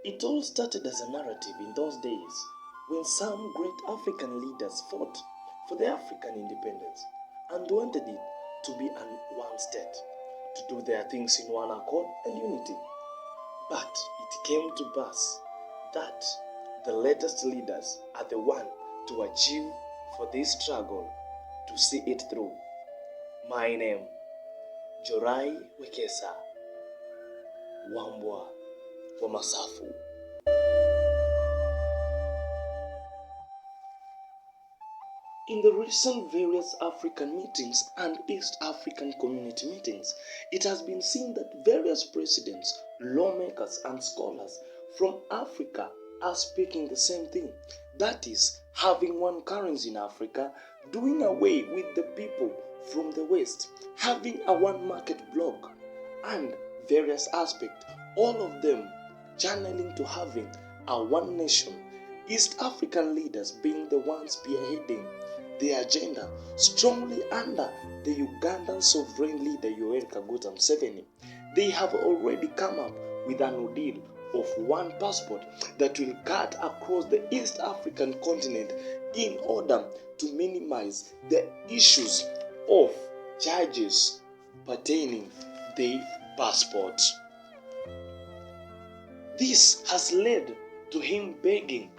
It all started as a narrative in those days when some great African leaders fought for the African independence and wanted it to be an one state, to do their things in one accord and unity. But it came to pass that the latest leaders are the one to achieve for this struggle to see it through. My name, Jorai Wekesa, Wambwa wa Masafu. In the recent various African meetings and East African community meetings, it has been seen that various presidents, lawmakers, and scholars from Africa are speaking the same thing. That is, having one currency in Africa, doing away with the people from the West, having a one market bloc, and various aspects, all of them channeling to having a one nation. East African leaders being the ones spearheading the agenda strongly under the Ugandan sovereign leader Yoweri Kaguta Museveni. They have already come up with a new deal of one passport that will cut across the East African continent in order to minimize the issues of charges pertaining the passport. This has led to him begging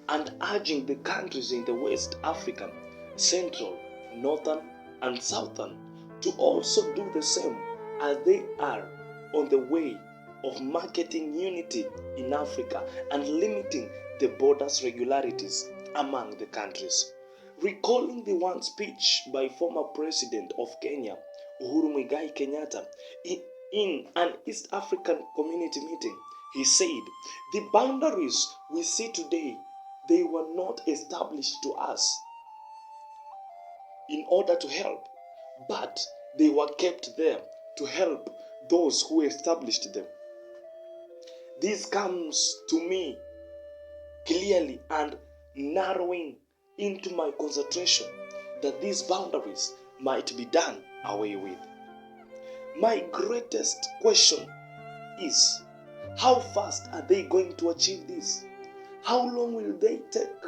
and urging the countries in the West African, Central, Northern, and Southern to also do the same as they are on the way of marketing unity in Africa and limiting the borders regularities among the countries. Recalling the one speech by former President of Kenya, Uhuru Muigai Kenyatta, in an East African community meeting, he said, "The boundaries we see today, they were not established to us in order to help, but they were kept there to help those who established them." This comes to me clearly and narrowing into my concentration that these boundaries might be done away with. My greatest question is, how fast are they going to achieve this? How long will they take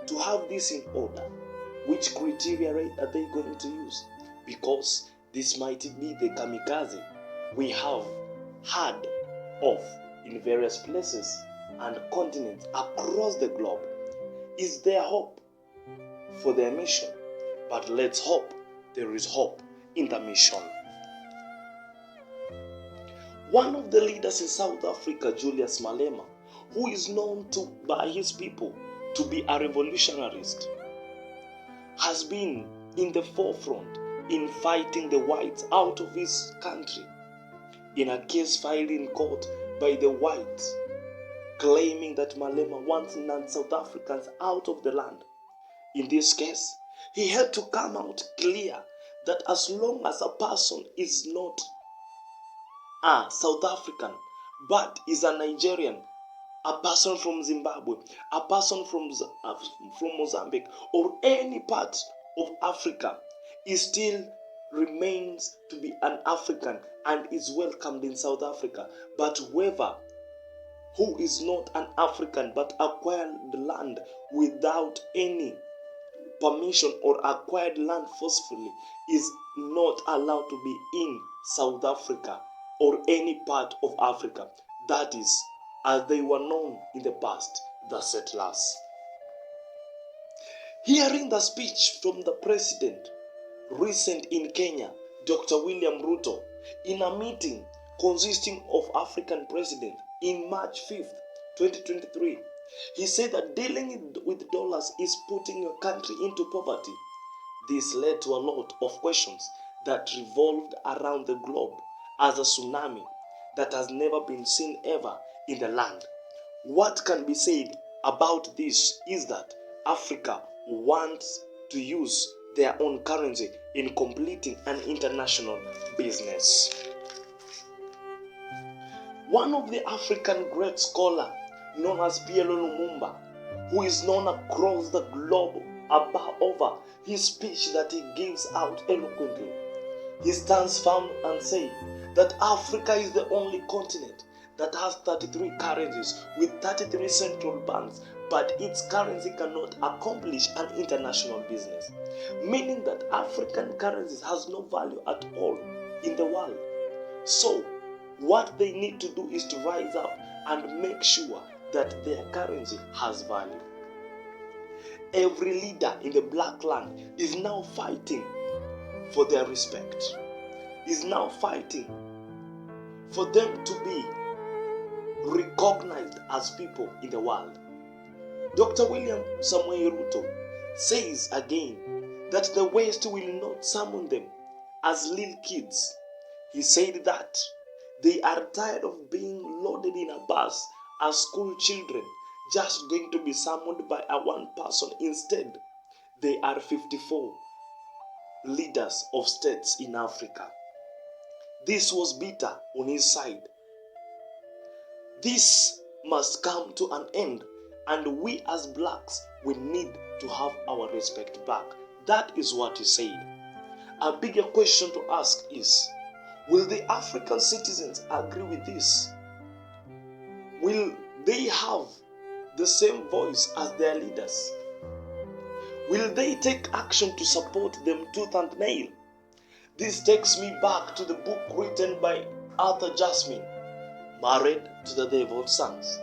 to have this in order? Which criteria are they going to use? Because this might be the kamikaze we have heard of in various places and continents across the globe. Is there hope for their mission? But let's hope there is hope in the mission. One of the leaders in South Africa, Julius Malema, who is known by his people to be a revolutionarist, has been in the forefront in fighting the whites out of his country in a case filed in court by the whites, claiming that Malema wants non-South Africans out of the land. In this case, he had to come out clear that as long as a person is not a South African, but is a Nigerian, a person from Zimbabwe, a person from Mozambique, or any part of Africa, he still remains to be an African and is welcomed in South Africa. But whoever who is not an African but acquired land without any permission or acquired land forcefully is not allowed to be in South Africa or any part of Africa. That is, as they were known in the past, the settlers. Hearing the speech from the president recent in Kenya, Dr. William Ruto, in a meeting consisting of African presidents in March 5th, 2023, he said that dealing with dollars is putting your country into poverty. This led to a lot of questions that revolved around the globe as a tsunami that has never been seen ever in the land. What can be said about this is that Africa wants to use their own currency in completing an international business. One of the African great scholars, known as Pielo Lumumba, who is known across the globe over his speech that he gives out eloquently, he stands firm and says that Africa is the only continent that has 33 currencies with 33 central banks, but its currency cannot accomplish an international business. Meaning that African currencies has no value at all in the world. So, what they need to do is to rise up and make sure that their currency has value. Every leader in the black land is now fighting for their respect, is now fighting for them to be recognized as people in the world. Dr. William Samoei Ruto says again that the West will not summon them as little kids. He said that they are tired of being loaded in a bus as school children, just going to be summoned by a one person. Instead, they are 54 leaders of states in Africa. This was bitter on his side. This must come to an end, and we as blacks, we need to have our respect back. That is what he said. A bigger question to ask is, will the African citizens agree with this? Will they have the same voice as their leaders? Will they take action to support them tooth and nail? This takes me back to the book written by Arthur Jasmine, Married to the Devil's Sons.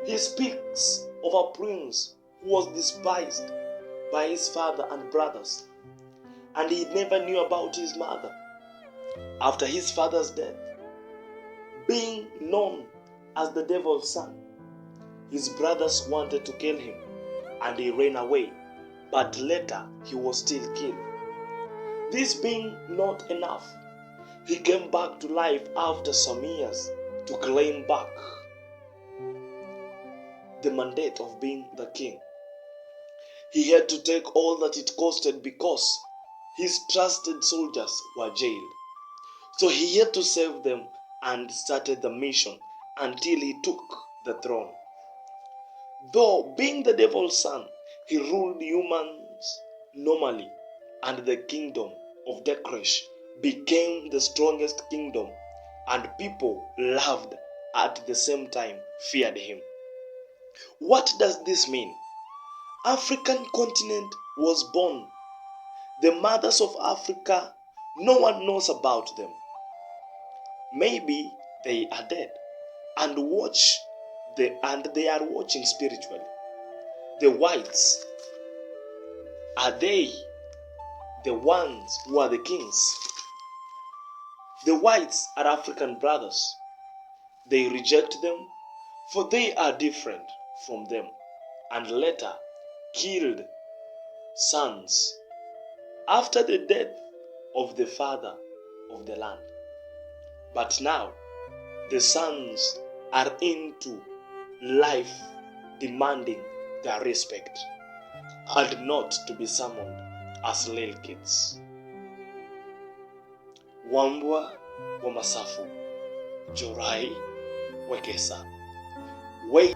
He speaks of a prince who was despised by his father and brothers, and he never knew about his mother. After his father's death, being known as the devil's son, his brothers wanted to kill him, and he ran away, but later he was still killed. This being not enough, he came back to life after some years to claim back the mandate of being the king. He had to take all that it costed because his trusted soldiers were jailed. So he had to save them and started the mission until he took the throne. Though being the devil's son, he ruled humans normally, and the kingdom of Dekresh became the strongest kingdom, and people loved at the same time feared him. What does this mean? African continent was born. The mothers of Africa, no one knows about them. Maybe they are dead and they are watching spiritually. The whites, are they the ones who are the kings? The whites are African brothers. They reject them, for they are different from them, and later killed sons after the death of the father of the land. But now the sons are into life, demanding their respect and not to be summoned as little kids. Wambwa wa Masafu, Jorai Wekesa. Wait.